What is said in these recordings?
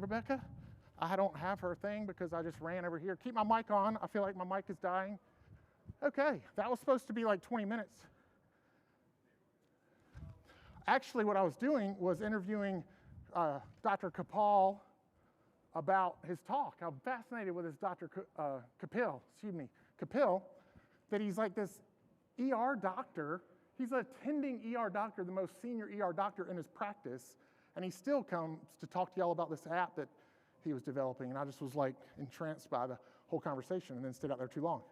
Rebecca? I don't have her thing because I just ran over here. Keep my mic on. I feel like my mic is dying. Okay, that was supposed to be like 20 minutes. Actually, what I was doing was interviewing Dr. Kapil about his talk. I'm fascinated with his Dr. Kapil, that he's like this ER doctor. He's an attending ER doctor, the most senior ER doctor in his practice, and he still comes to talk to y'all about this app that he was developing, and I just was like entranced by the whole conversation and then stayed out there too long.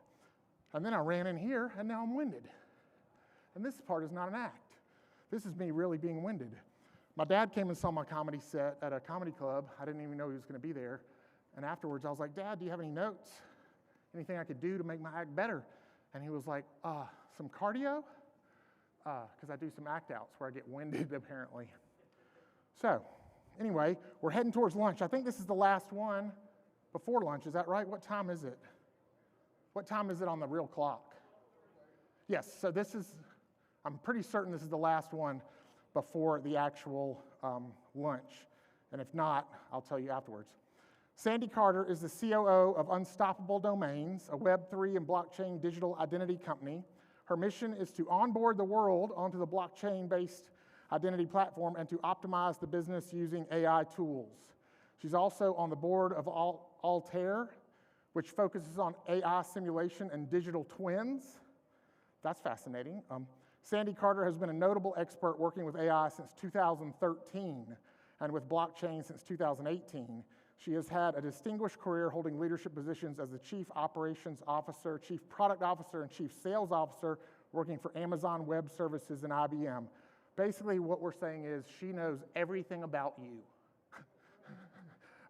And then I ran in here, and now I'm winded. And this part is not an act. This is me really being winded. My dad came and saw my comedy set at a comedy club. I didn't even know he was going to be there. And afterwards, I was like, Dad, do you have any notes? Anything I could do to make my act better? And he was like, some cardio? Because I do some act outs where I get winded, apparently. So, anyway, we're heading towards lunch. I think this is the last one before lunch. Is that right? What time is it? What time is it on the real clock? Yes, so this is, I'm pretty certain this is the last one before the actual lunch. And if not, I'll tell you afterwards. Sandy Carter is the COO of Unstoppable Domains, a Web3 and blockchain digital identity company. Her mission is to onboard the world onto the blockchain-based identity platform and to optimize the business using AI tools. She's also on the board of Altair, which focuses on AI simulation and digital twins. That's fascinating. Sandy Carter has been a notable expert working with AI since 2013 and with blockchain since 2018. She has had a distinguished career holding leadership positions as the Chief Operations Officer, Chief Product Officer, and Chief Sales Officer working for Amazon Web Services and IBM. Basically, what we're saying is she knows everything about you.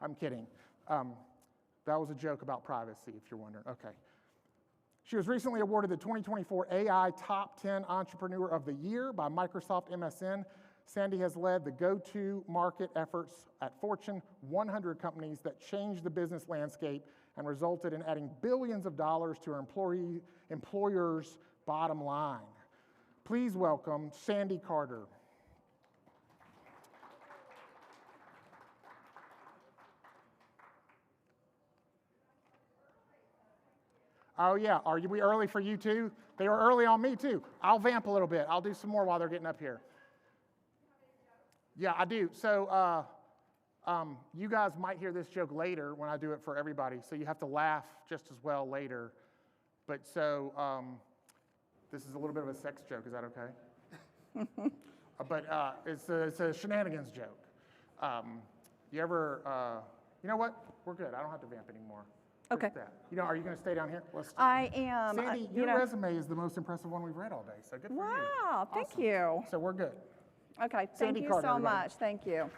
I'm kidding. That was a joke about privacy, if you're wondering. Okay. She was recently awarded the 2024 AI Top 10 Entrepreneur of the Year by Microsoft MSN. Sandy has led the go-to-market efforts at Fortune 100 companies that changed the business landscape and resulted in adding billions of dollars to her employers' bottom line. Please welcome Sandy Carter. Oh yeah, are we early for you too? They were early on me too. I'll vamp a little bit. I'll do some more while they're getting up here. Yeah, I do. So you guys might hear this joke later when I do it for everybody, so you have to laugh just as well later. But so this is a little bit of a sex joke. Is that okay? But it's a shenanigans joke. You know what? We're good. I don't have to vamp anymore. Okay. You know, are you going to stay down here? I am. Sandy, your resume is the most impressive one we've read all day, so good for you. Wow, Awesome. thank you. So we're good. Okay, Sandy thank you Carter, so everybody. much. Thank you.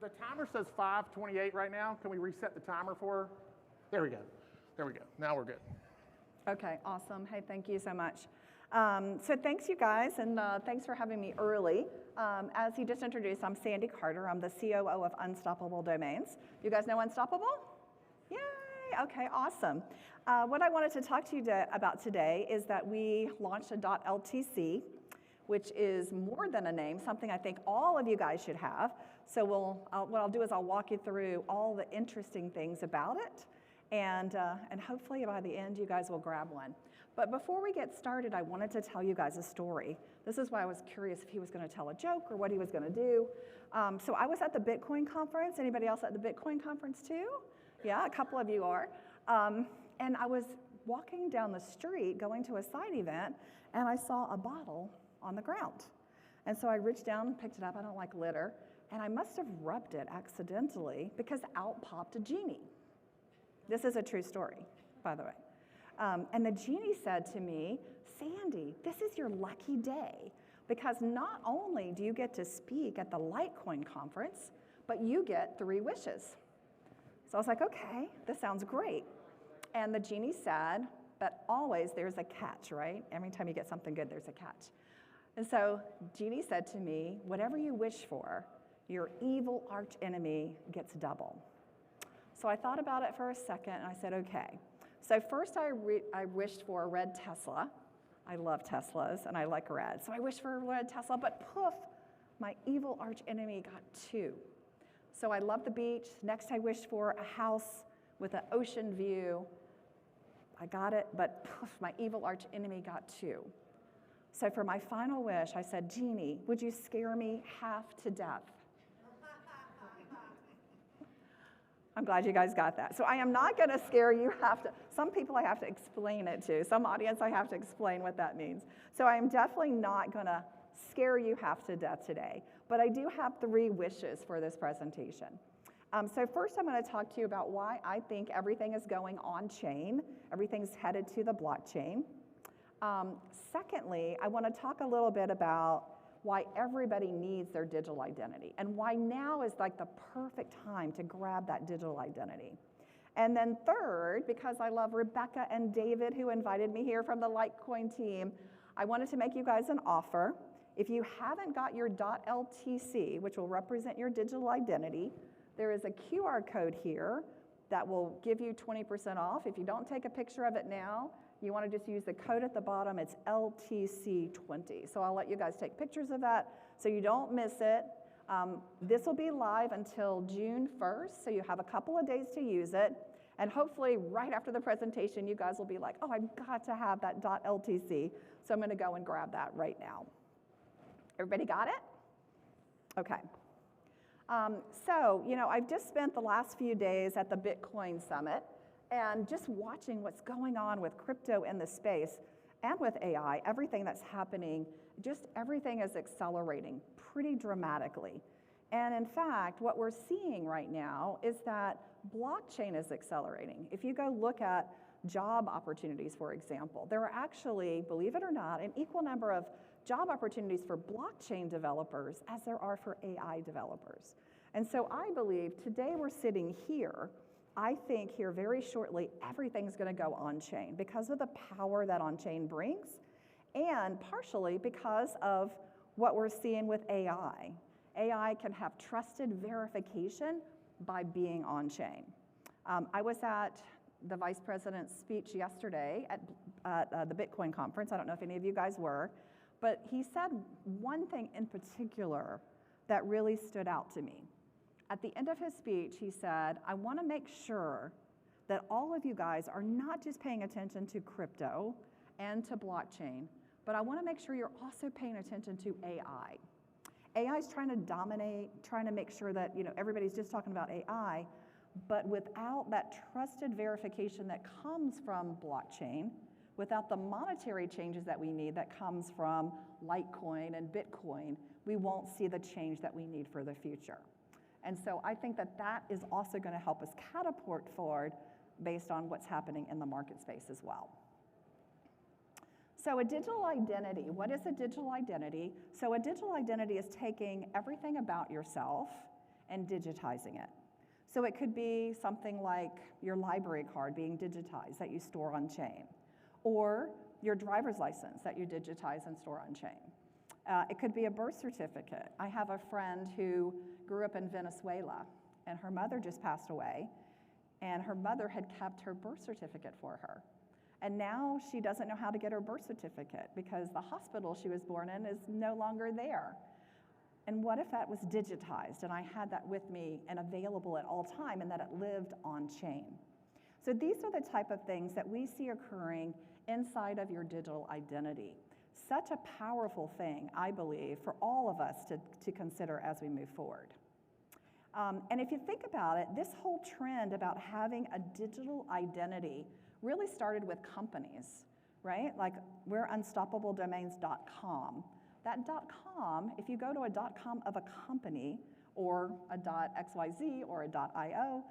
The timer says 5:28 right now. Can we reset the timer for her? There we go. There we go. Now we're good. Okay, awesome. Hey, thank you so much. So thanks, you guys, and thanks for having me early. As he just introduced, I'm Sandy Carter. I'm the COO of Unstoppable Domains. You guys know Unstoppable? Yay! Okay, awesome. What I wanted to talk to you about today is that we launched a .LTC, which is more than a name, something I think all of you guys should have. So what I'll do is I'll walk you through all the interesting things about it, and hopefully by the end you guys will grab one. But before we get started, I wanted to tell you guys a story. This is why I was curious if he was going to tell a joke or what he was going to do. So I was at the Bitcoin conference. Anybody else at the Bitcoin conference too? Yeah, a couple of you are. And I was walking down the street going to a side event, and I saw a bottle on the ground. And so I reached down and picked it up. I don't like litter. And I must have rubbed it accidentally because out popped a genie. This is a true story, by the way. And the genie said to me, Sandy, this is your lucky day because not only do you get to speak at the Litecoin conference, but you get 3 wishes. So I was like, okay, this sounds great. And the genie said, but always there's a catch, right? Every time you get something good, there's a catch. And so genie said to me, whatever you wish for, your evil arch enemy gets double. So I thought about it for a second, and I said, okay. So first I wished for a red Tesla. I love Teslas, and I like red. So I wished for a red Tesla, but poof, my evil archenemy got 2. So I love the beach. Next, I wished for a house with an ocean view. I got it, but my evil archenemy got 2. So for my final wish, I said, Genie, would you scare me half to death? I'm glad you guys got that. So I am not going to scare you half to. Some people I have to explain it to. Some audience I have to explain what that means. So I am definitely not going to scare you half to death today. But I do have 3 wishes for this presentation. So first I'm going to talk to you about why I think everything is going on chain. Everything's headed to the blockchain. Secondly, I want to talk a little bit about why everybody needs their digital identity and why now is like the perfect time to grab that digital identity. And then third, because I love Rebecca and David who invited me here from the Litecoin team, I wanted to make you guys an offer. If you haven't got your .LTC, which will represent your digital identity, there is a QR code here that will give you 20% off. If you don't take a picture of it now, you want to just use the code at the bottom. It's LTC20. So I'll let you guys take pictures of that so you don't miss it. This will be live until June 1st, so you have a couple of days to use it. And hopefully right after the presentation, you guys will be like, oh, I've got to have that .LTC. So I'm going to go and grab that right now. Everybody got it? Okay. So, I've just spent the last few days at the Bitcoin Summit and just watching what's going on with crypto in the space and with AI, everything that's happening, just everything is accelerating pretty dramatically. And in fact, what we're seeing right now is that blockchain is accelerating. If you go look at job opportunities, for example, there are actually, believe it or not, an equal number of job opportunities for blockchain developers as there are for AI developers. And so I believe today we're sitting here, I think here very shortly, everything's going to go on-chain because of the power that on-chain brings and partially because of what we're seeing with AI. AI can have trusted verification by being on-chain. I was at the vice president's speech yesterday at the Bitcoin conference. I don't know if any of you guys were, but he said one thing in particular that really stood out to me. At the end of his speech, he said, I want to make sure that all of you guys are not just paying attention to crypto and to blockchain, but I want to make sure you're also paying attention to AI. AI is trying to dominate, trying to make sure that everybody's just talking about AI, but without that trusted verification that comes from blockchain, without the monetary changes that we need that comes from Litecoin and Bitcoin, we won't see the change that we need for the future. And so I think that that is also going to help us catapult forward based on what's happening in the market space as well. So a digital identity, what is a digital identity? So a digital identity is taking everything about yourself and digitizing it. So it could be something like your library card being digitized that you store on chain, or your driver's license that you digitize and store on chain. It could be a birth certificate. I have a friend who grew up in Venezuela, and her mother just passed away, and her mother had kept her birth certificate for her. And now she doesn't know how to get her birth certificate because the hospital she was born in is no longer there. And what if that was digitized and I had that with me and available at all time and that it lived on chain? So these are the type of things that we see occurring inside of your digital identity. Such a powerful thing, I believe, for all of us to consider as we move forward. And if you think about it, this whole trend about having a digital identity really started with companies, right? Like we're unstoppabledomains.com. That .com, if you go to a .com of a company or a .xyz or a .io,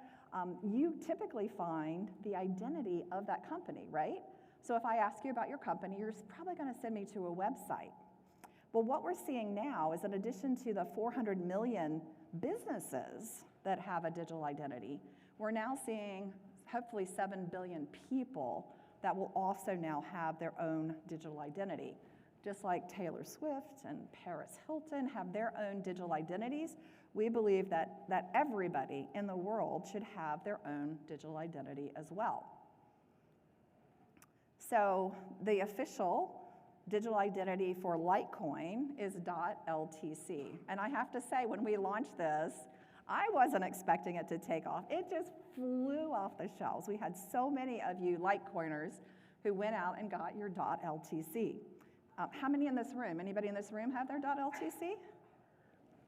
you typically find the identity of that company, right? So if I ask you about your company, you're probably going to send me to a website. Well, what we're seeing now is in addition to the 400 million businesses that have a digital identity, we're now seeing hopefully 7 billion people that will also now have their own digital identity. Just like Taylor Swift and Paris Hilton have their own digital identities, we believe that everybody in the world should have their own digital identity as well. So the official digital identity for Litecoin is .LTC. And I have to say, when we launched this, I wasn't expecting it to take off. It just flew off the shelves. We had so many of you Litecoiners who went out and got your .LTC. How many in this room? Anybody in this room have their .LTC?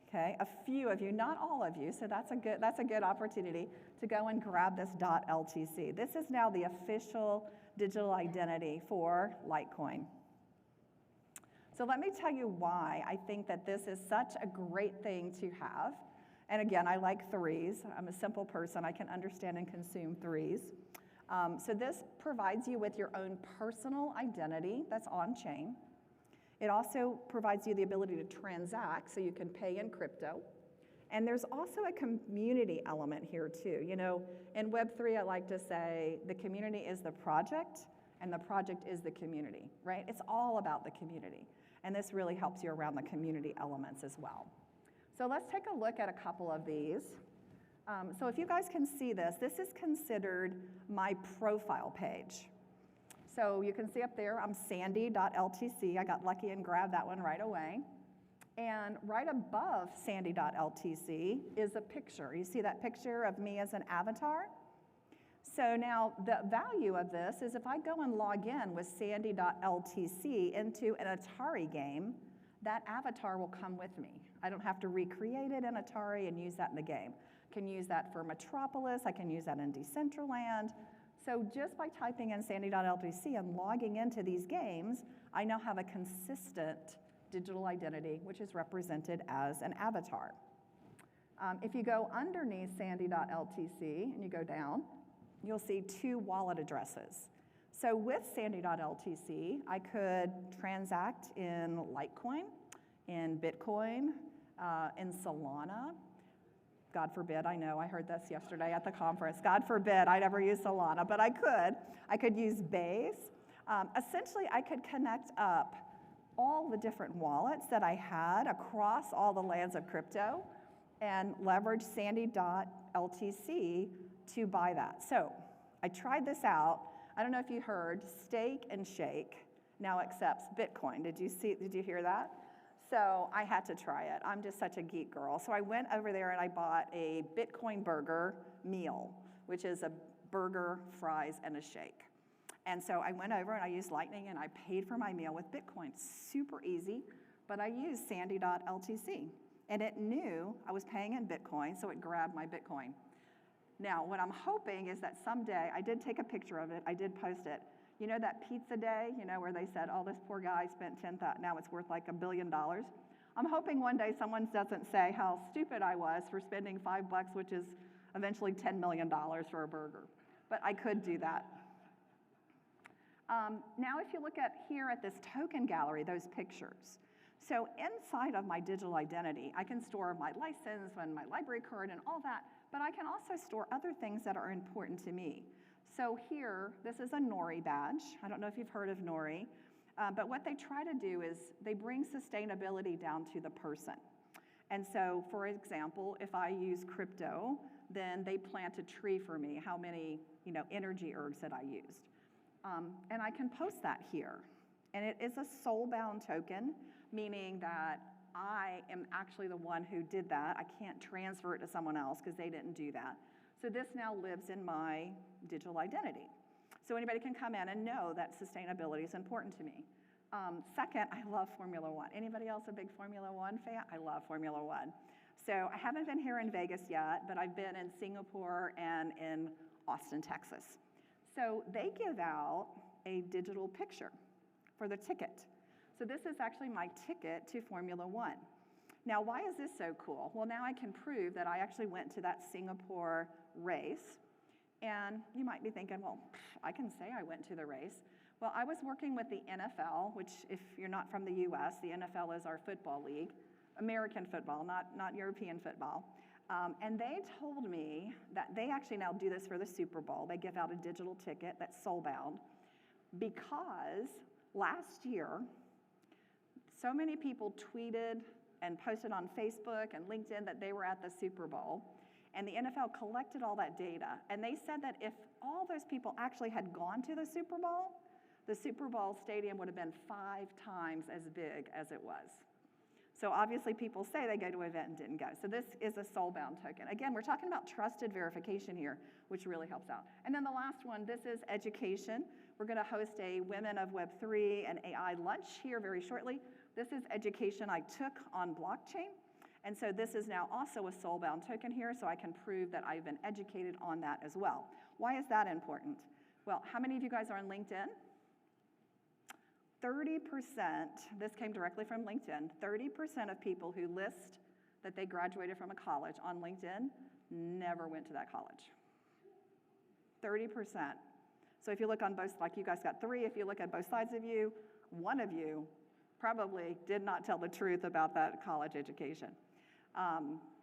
Okay, a few of you, not all of you, so that's a good opportunity to go and grab this .LTC. This is now the official digital identity for Litecoin. So let me tell you why I think that this is such a great thing to have. And again, I like threes. I'm a simple person. I can understand and consume threes. So this provides you with your own personal identity that's on-chain. It also provides you the ability to transact, so you can pay in crypto. And there's also a community element here too. You know, in Web3, I like to say the community is the project and the project is the community, right? It's all about the community. And this really helps you around the community elements as well. So let's take a look at a couple of these. So if you guys can see this, this is considered my profile page. So you can see up there, I'm sandy.ltc. I got lucky and grabbed that one right away. And right above sandy.ltc is a picture. You see that picture of me as an avatar? So now the value of this is if I go and log in with sandy.ltc into an Atari game, that avatar will come with me. I don't have to recreate it in Atari and use that in the game. I can use that for Metropolis. I can use that in Decentraland. So just by typing in sandy.ltc and logging into these games, I now have a consistent digital identity, which is represented as an avatar. If you go underneath sandy.ltc and you go down, you'll see 2 wallet addresses. So with sandy.ltc, I could transact in Litecoin, in Bitcoin, in Solana. God forbid, I know, I heard this yesterday at the conference. God forbid I'd ever use Solana, but I could. I could use Base. Essentially, I could connect up all the different wallets that I had across all the lands of crypto and leverage sandy.ltc to buy that. So I tried this out. I don't know if you heard, Stake and Shake now accepts Bitcoin. Did you hear that? So I had to try it. I'm just such a geek girl. So I went over there and I bought a Bitcoin burger meal, which is a burger, fries, and a shake. And so I went over and I used Lightning and I paid for my meal with Bitcoin. Super easy, but I used sandy.ltc. And it knew I was paying in Bitcoin, so it grabbed my Bitcoin. Now, what I'm hoping is that someday, I did take a picture of it, I did post it. You know that pizza day, you know, where they said, oh, this poor guy spent $10,000, now it's worth like $1 billion. I'm hoping one day someone doesn't say how stupid I was for spending $5, which is eventually $10 million for a burger. But I could do that. Now, if you look at here at this token gallery, those pictures. So inside of my digital identity, I can store my license and my library card and all that, but I can also store other things that are important to me. So here, this is a Nori badge. I don't know if you've heard of Nori, but what they try to do is they bring sustainability down to the person. And so, for example, if I use crypto, then they plant a tree for me, how many energy ergs that I used. And I can post that here. And it is a soul-bound token, meaning that I am actually the one who did that. I can't transfer it to someone else because they didn't do that. So this now lives in my digital identity. So anybody can come in and know that sustainability is important to me. Second, I love Formula One. Anybody else a big Formula One fan? I love Formula One. So I haven't been here in Vegas yet, but I've been in Singapore and in Austin, Texas. So they give out a digital picture for the ticket. So this is actually my ticket to Formula One. Now, why is this so cool? Well, now I can prove that I actually went to that Singapore race. And you might be thinking, well, I can say I went to the race. Well, I was working with the NFL, which if you're not from the US, the NFL is our football league, American football, not European football. And they told me that they actually now do this for the Super Bowl. They give out a digital ticket that's soul-bound because last year, so many people tweeted and posted on Facebook and LinkedIn that they were at the Super Bowl. And the NFL collected all that data. And they said that if all those people actually had gone to the Super Bowl the Super Bowl stadium would have been 5 times as big as it was. So obviously people say they go to an event and didn't go. So this is a soul-bound token. Again, we're talking about trusted verification here, which really helps out. And then the last one, this is education. We're gonna host a Women of Web3 and AI lunch here very shortly. This is education I took on blockchain. And so this is now also a soul-bound token here, so I can prove that I've been educated on that as well. Why is that important? Well, how many of you guys are on LinkedIn? 30%, this came directly from LinkedIn, 30% of people who list that they graduated from a college on LinkedIn never went to that college. 30%. So if you look on both, like you guys got 3, if you look at both sides of you, one of you probably did not tell the truth about that college education.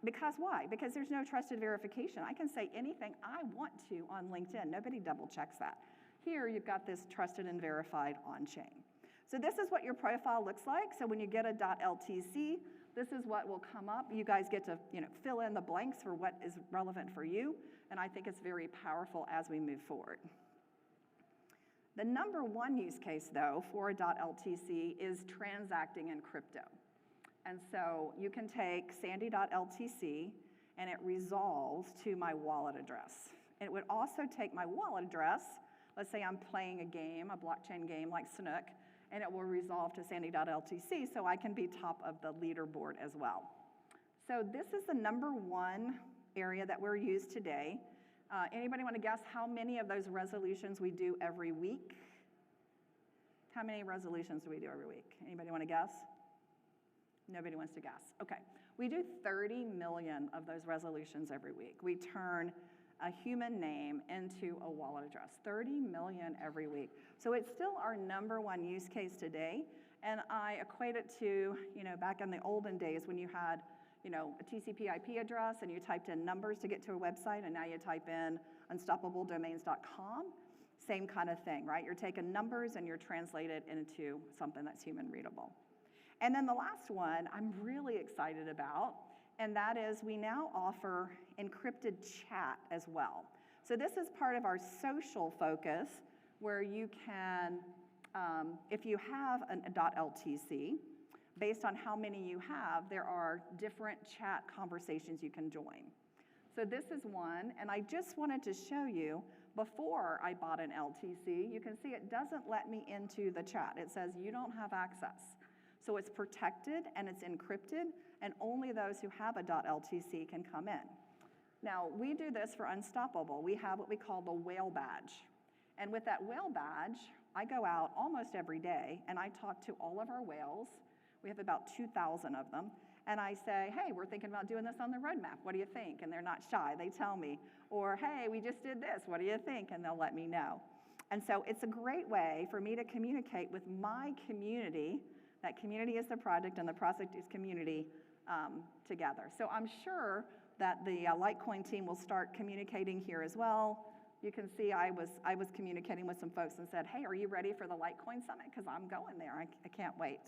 Because why? Because there's no trusted verification. I can say anything I want to on LinkedIn. Nobody double checks that. Here you've got this trusted and verified on-chain. So this is what your profile looks like. So when you get a .ltc, this is what will come up. You guys get to fill in the blanks for what is relevant for you. And I think it's very powerful as we move forward. The number one use case, though, for a .ltc is transacting in crypto. And so you can take sandy.ltc, and it resolves to my wallet address. It would also take my wallet address. Let's say I'm playing a game, a blockchain game like Snook, and it will resolve to sandy.ltc, so I can be top of the leaderboard as well. So this is the number one area that we're used today. Anybody want to guess how many of those resolutions we do every week? How many resolutions do we do every week? Anybody want to guess? Nobody wants to guess. Okay. We do 30 million of those resolutions every week. We turn a human name into a wallet address. 30 million every week. So it's still our number one use case today. And I equate it to, back in the olden days when you had, a TCP IP address and you typed in numbers to get to a website, and now you type in unstoppabledomains.com. Same kind of thing, right? You're taking numbers and you're translating it into something that's human readable. And then the last one I'm really excited about, and that is we now offer encrypted chat as well. So this is part of our social focus where you can, if you have a .ltc, based on how many you have, there are different chat conversations you can join. So this is one, and I just wanted to show you, before I bought an LTC, you can see it doesn't let me into the chat. It says you don't have access. So it's protected and it's encrypted, and only those who have a .ltc can come in. Now, we do this for Unstoppable. We have what we call the whale badge. And with that whale badge, I go out almost every day and I talk to all of our whales. We have about 2,000 of them. And I say, hey, we're thinking about doing this on the roadmap. What do you think? And they're not shy. They tell me. Or, hey, we just did this. What do you think? And they'll let me know. And so it's a great way for me to communicate with my community. That community is the project and the project is community together. So I'm sure that the Litecoin team will start communicating here as well. You can see I was communicating with some folks and said, hey, are you ready for the Litecoin Summit? Because I'm going there. I can't wait.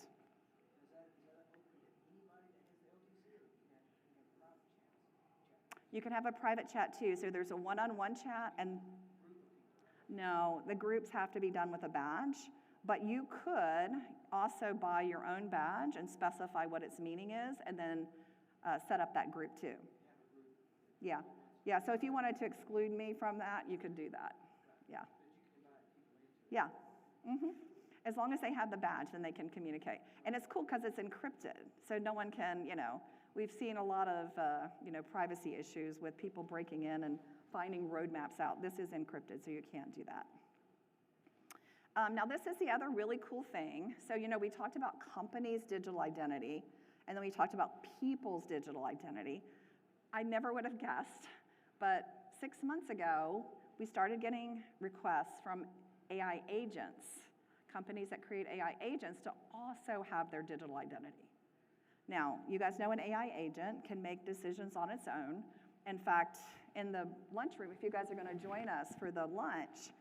You can have a private chat too. So there's a one-on-one chat, and no, the groups have to be done with a badge. But you could also buy your own badge and specify what its meaning is, and then set up that group too. Yeah. Yeah, so if you wanted to exclude me from that, you could do that. Yeah. Yeah. Mm-hmm. As long as they have the badge, then they can communicate. And it's cool because it's encrypted, so no one can, we've seen a lot of, privacy issues with people breaking in and finding roadmaps out. This is encrypted, so you can't do that. Now, this is the other really cool thing. So, we talked about companies' digital identity, and then we talked about people's digital identity. I never would have guessed, but 6 months ago, we started getting requests from AI agents, companies that create AI agents, to also have their digital identity. Now, you guys know an AI agent can make decisions on its own. In fact, in the lunchroom, if you guys are going to join us for the lunch,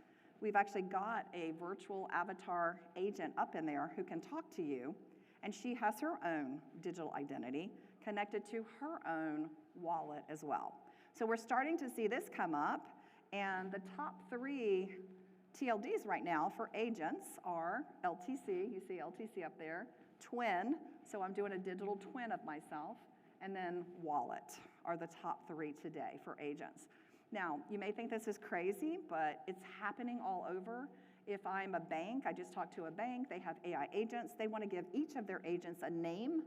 we've actually got a virtual avatar agent up in there who can talk to you, and she has her own digital identity connected to her own wallet as well. So we're starting to see this come up, and the top 3 TLDs right now for agents are LTC, you see LTC up there, Twin, so I'm doing a digital twin of myself, and then Wallet are the top 3 today for agents. Now, you may think this is crazy, but it's happening all over. If I'm a bank, I just talked to a bank, they have AI agents. They want to give each of their agents a name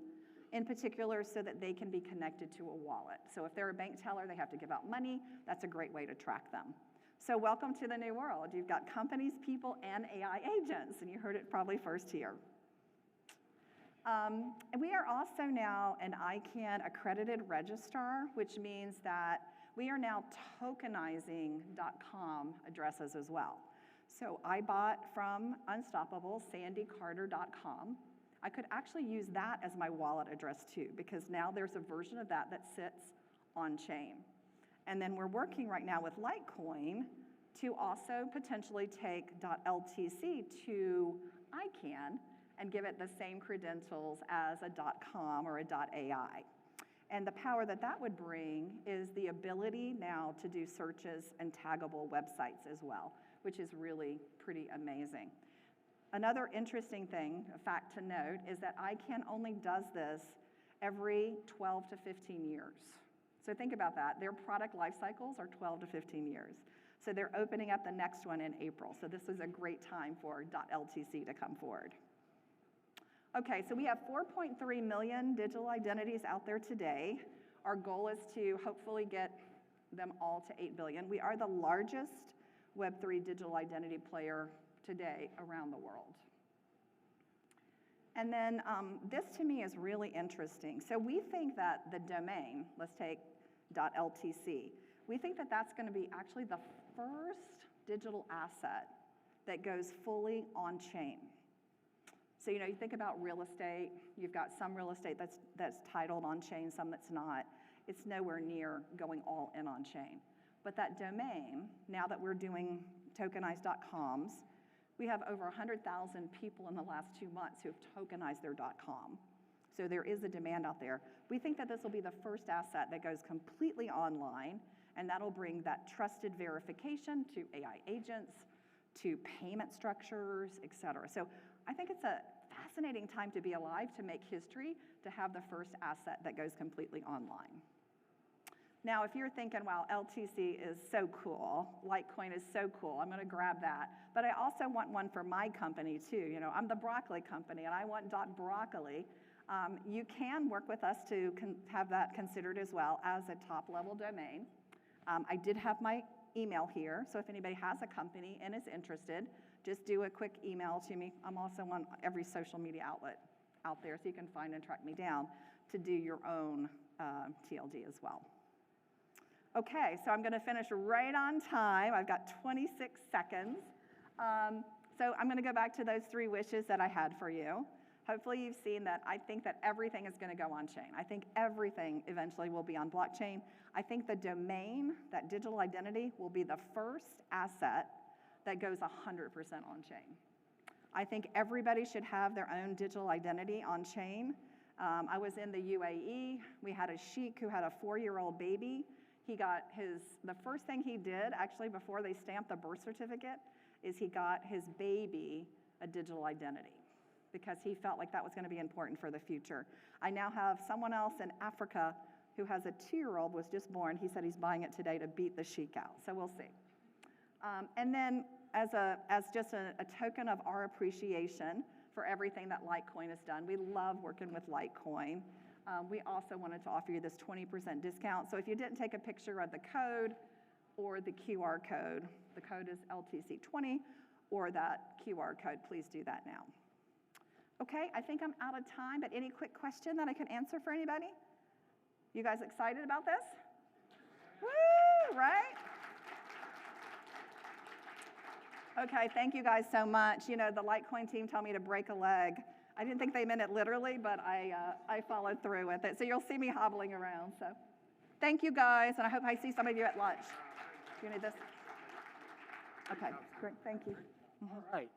in particular so that they can be connected to a wallet. So if they're a bank teller, they have to give out money. That's a great way to track them. So welcome to the new world. You've got companies, people, and AI agents, and you heard it probably first here. And we are also now an ICANN accredited registrar, which means that we are now tokenizing .com addresses as well. So I bought from Unstoppable, sandycarter.com. I could actually use that as my wallet address too, because now there's a version of that that sits on chain. And then we're working right now with Litecoin to also potentially take .ltc to ICANN and give it the same credentials as a .com or a .ai. And the power that that would bring is the ability now to do searches and taggable websites as well, which is really pretty amazing. Another interesting thing, a fact to note, is that ICANN only does this every 12 to 15 years. So think about that. Their product life cycles are 12 to 15 years. So they're opening up the next one in April. So this is a great time for .ltc to come forward. Okay, so we have 4.3 million digital identities out there today. Our goal is to hopefully get them all to 8 billion. We are the largest Web3 digital identity player today around the world. And then this to me is really interesting. So we think that the domain, let's take .ltc, we think that that's going to be actually the first digital asset that goes fully on chain. So, you know, you think about real estate, you've got some real estate that's titled on chain, some that's not. It's nowhere near going all in on chain. But that domain, now that we're doing tokenized .coms, we have over 100,000 people in the last 2 months who have tokenized their .com. So there is a demand out there. We think that this will be the first asset that goes completely online, and that'll bring that trusted verification to AI agents, to payment structures, et cetera. So I think it's a fascinating time to be alive, to make history, to have the first asset that goes completely online. Now, if you're thinking, wow, LTC is so cool, Litecoin is so cool, I'm gonna grab that. But I also want one for my company too. You know, I'm the broccoli company and I want .broccoli. You can work with us to have that considered as well as a top level domain. I did have my email here, so if anybody has a company and is interested, just do a quick email to me. I'm also on every social media outlet out there, so you can find and track me down to do your own TLD as well. Okay, so I'm gonna finish right on time. I've got 26 seconds. So I'm gonna go back to those 3 wishes that I had for you. Hopefully you've seen that I think that everything is gonna go on chain. I think everything eventually will be on blockchain. I think the domain, that digital identity, will be the first asset that goes 100% on chain. I think everybody should have their own digital identity on chain. I was in the UAE. We had a sheik who had a 4-year-old baby. He got the first thing he did, actually, before they stamped the birth certificate, is he got his baby a digital identity because he felt like that was going to be important for the future. I now have someone else in Africa who has a 2-year-old, was just born. He said he's buying it today to beat the sheik out, so we'll see. And then as just a token of our appreciation for everything that Litecoin has done, we love working with Litecoin. We also wanted to offer you this 20% discount. So if you didn't take a picture of the code or the QR code, the code is LTC20, or that QR code, please do that now. Okay, I think I'm out of time, but any quick question that I can answer for anybody? You guys excited about this? Woo, right? Okay, thank you guys so much. You know, the Litecoin team told me to break a leg. I didn't think they meant it literally, but I followed through with it. So you'll see me hobbling around. So thank you guys, and I hope I see some of you at lunch. Do you need this? Okay, great, thank you. All right.